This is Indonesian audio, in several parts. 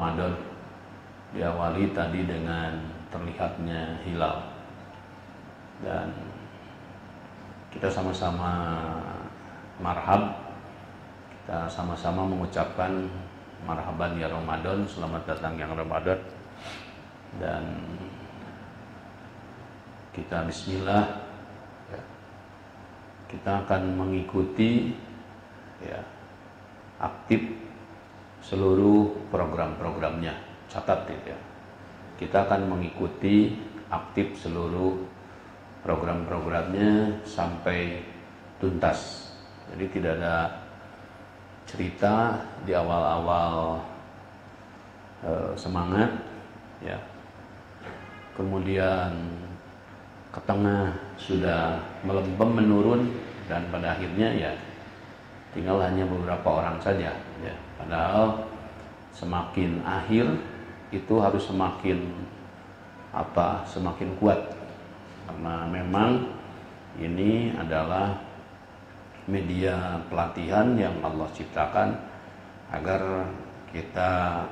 Ramadan diawali tadi dengan terlihatnya hilal, dan kita sama-sama marhab, kita sama-sama mengucapkan marhaban ya Ramadan, selamat datang yang Ramadan, dan kita bismillah ya, kita akan mengikuti ya aktif seluruh program-programnya. Catat ya, kita akan mengikuti aktif seluruh program-programnya sampai tuntas. Jadi tidak ada cerita di awal-awal semangat ya, kemudian ke tengah sudah melempem menurun, dan pada akhirnya ya tinggal hanya beberapa orang saja ya. Padahal semakin akhir itu harus semakin kuat, karena memang ini adalah media pelatihan yang Allah ciptakan agar kita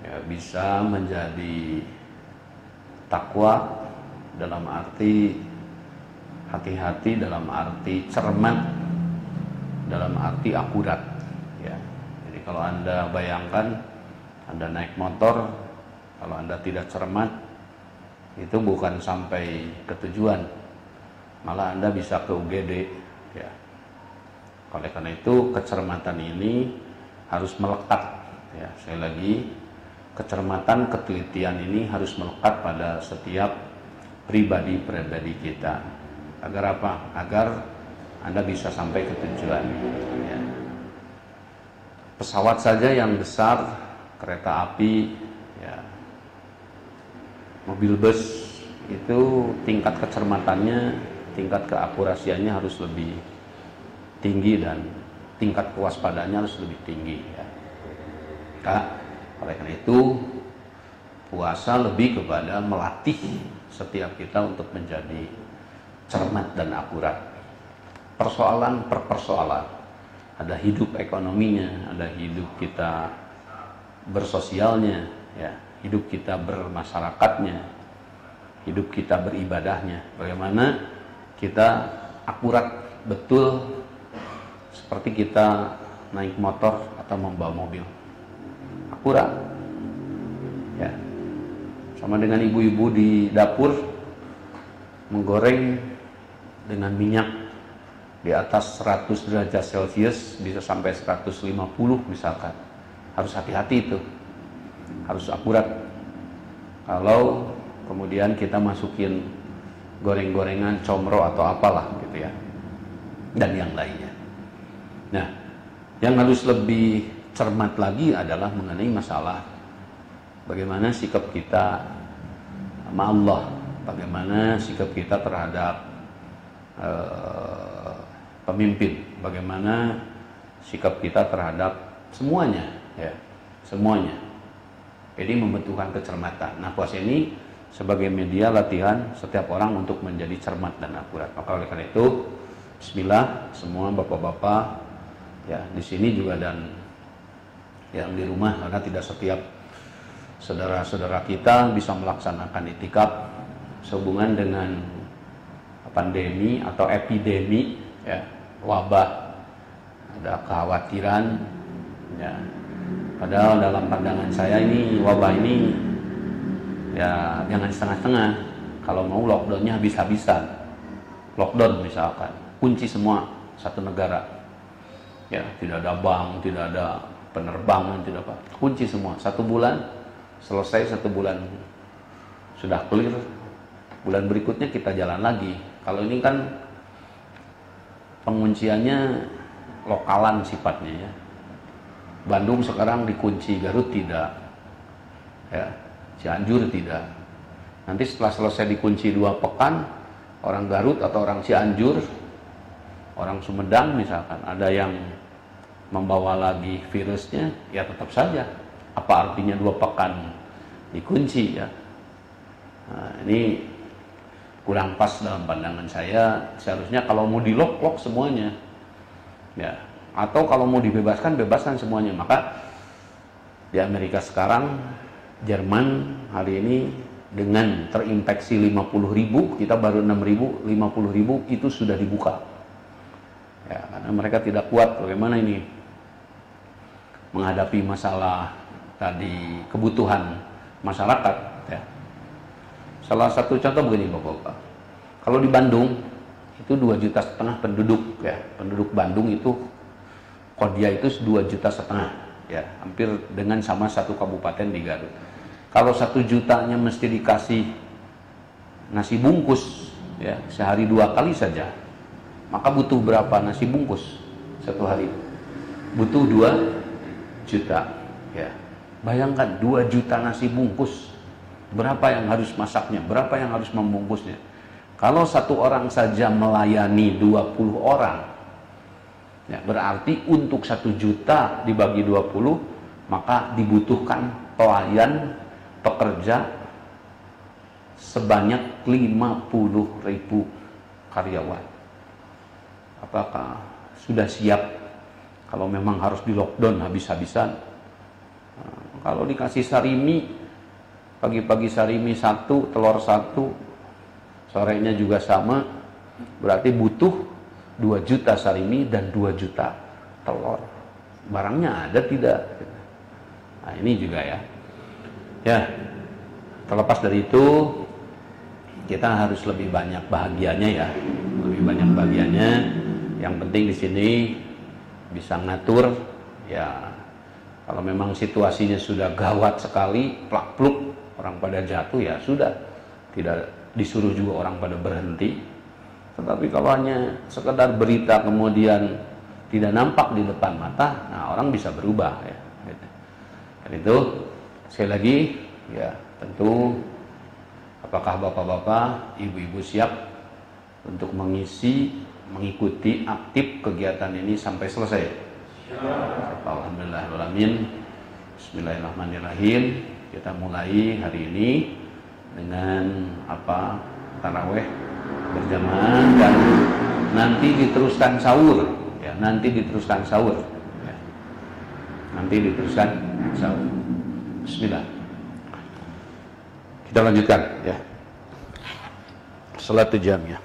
ya, bisa menjadi takwa dalam arti hati-hati, dalam arti cermat, dalam arti akurat ya. Jadi kalau Anda bayangkan Anda naik motor, kalau Anda tidak cermat itu bukan sampai ke tujuan, malah Anda bisa ke UGD ya. Oleh karena itu kecermatan ini harus melekat ya. Sekali lagi, kecermatan, ketelitian ini harus melekat pada setiap pribadi kita. Agar apa? Agar Anda bisa sampai ke tujuan ya. Pesawat saja yang besar, kereta api ya, mobil bus, itu tingkat kecermatannya, tingkat keakurasiannya harus lebih tinggi, dan tingkat kewaspadaannya harus lebih tinggi ya. Oleh karena itu puasa lebih kepada melatih setiap kita untuk menjadi cermat dan akurat. Persoalan per persoalan, ada hidup ekonominya, ada hidup kita bersosialnya ya, hidup kita bermasyarakatnya, hidup kita beribadahnya. Bagaimana kita akurat betul seperti kita naik motor atau membawa mobil, akurat ya. Sama dengan ibu-ibu di dapur menggoreng dengan minyak di atas 100 derajat Celcius, bisa sampai 150 misalkan. Harus hati-hati itu, harus akurat. Kalau kemudian kita masukin goreng-gorengan, comro atau apalah gitu ya, dan yang lainnya. Nah, yang harus lebih cermat lagi adalah mengenai masalah bagaimana sikap kita sama Allah, bagaimana sikap kita terhadap pemimpin, bagaimana sikap kita terhadap semuanya ya, semuanya. Jadi membutuhkan kecermatan. Nah, puasa ini sebagai media latihan setiap orang untuk menjadi cermat dan akurat. Maka oleh karena itu, bismillah semua bapak-bapak ya di sini juga dan yang di rumah, karena tidak setiap saudara-saudara kita bisa melaksanakan itikaf sehubungan dengan pandemi atau epidemi ya, wabah, ada kekhawatiran ya. Padahal dalam pandangan saya ini wabah ini ya jangan setengah-setengah. Kalau mau lockdownnya habis-habisan, lockdown misalkan, kunci semua satu negara ya, tidak ada bank, tidak ada penerbangan, tidak apa, kunci semua 1 bulan, selesai 1 bulan sudah clear, bulan berikutnya kita jalan lagi. Kalau ini kan pengunciannya lokalan sifatnya ya. Bandung sekarang dikunci, Garut tidak ya, Cianjur tidak. Nanti setelah selesai dikunci 2 pekan, orang Garut atau orang Cianjur, orang Sumedang misalkan, ada yang membawa lagi virusnya, ya tetap saja. Apa artinya 2 pekan dikunci ya? Nah, ini kurang pas dalam pandangan saya. Seharusnya kalau mau di-lock semuanya ya, atau kalau mau dibebaskan, bebaskan semuanya. Maka Di Amerika sekarang, Jerman hari ini dengan terinfeksi 50.000, kita baru 6.000, 50.000 itu sudah dibuka. Ya, karena mereka tidak kuat bagaimana ini menghadapi masalah tadi kebutuhan masyarakat. Ya. Salah satu contoh begini Bapak-Bapak, kalau di Bandung itu 2,5 juta penduduk, ya, penduduk Bandung itu Kodia itu 2,5 juta, ya, hampir dengan sama satu kabupaten di Garut. Kalau 1 jutanya mesti dikasih nasi bungkus, ya, sehari 2 kali saja, maka butuh berapa nasi bungkus satu hari? Butuh 2 juta, ya. Bayangkan 2 juta nasi bungkus, berapa yang harus masaknya, berapa yang harus membungkusnya. Kalau satu orang saja melayani 20 orang, ya, berarti untuk 1 juta dibagi 20, maka dibutuhkan pelayan pekerja sebanyak 50.000 karyawan. Apakah sudah siap kalau memang harus di lockdown habis-habisan? Kalau dikasih sarimi, pagi-pagi sarimi 1, telur 1, sorenya juga sama, berarti butuh 2 juta sarimi dan 2 juta telur. Barangnya ada tidak? Nah ini juga ya. Ya, terlepas dari itu, kita harus lebih banyak bahagianya ya, lebih banyak bahagianya. Yang penting di sini bisa ngatur, ya. Kalau memang situasinya sudah gawat sekali, plak-pluk, orang pada jatuh, ya sudah, tidak disuruh juga orang pada berhenti. Tetapi kalau hanya sekedar berita kemudian tidak nampak di depan mata, nah orang bisa berubah ya. Dan itu sekali lagi ya, tentu apakah bapak-bapak, ibu-ibu siap untuk mengikuti aktif kegiatan ini sampai selesai? Alhamdulillahirrahmanirrahim. Bismillahirrahmanirrahim. Kita mulai hari ini dengan taraweh berjamaah dan nanti diteruskan sahur, ya, nanti diteruskan sahur, ya. Nanti diteruskan sahur. Bismillah. Kita lanjutkan ya. Salat jam ya.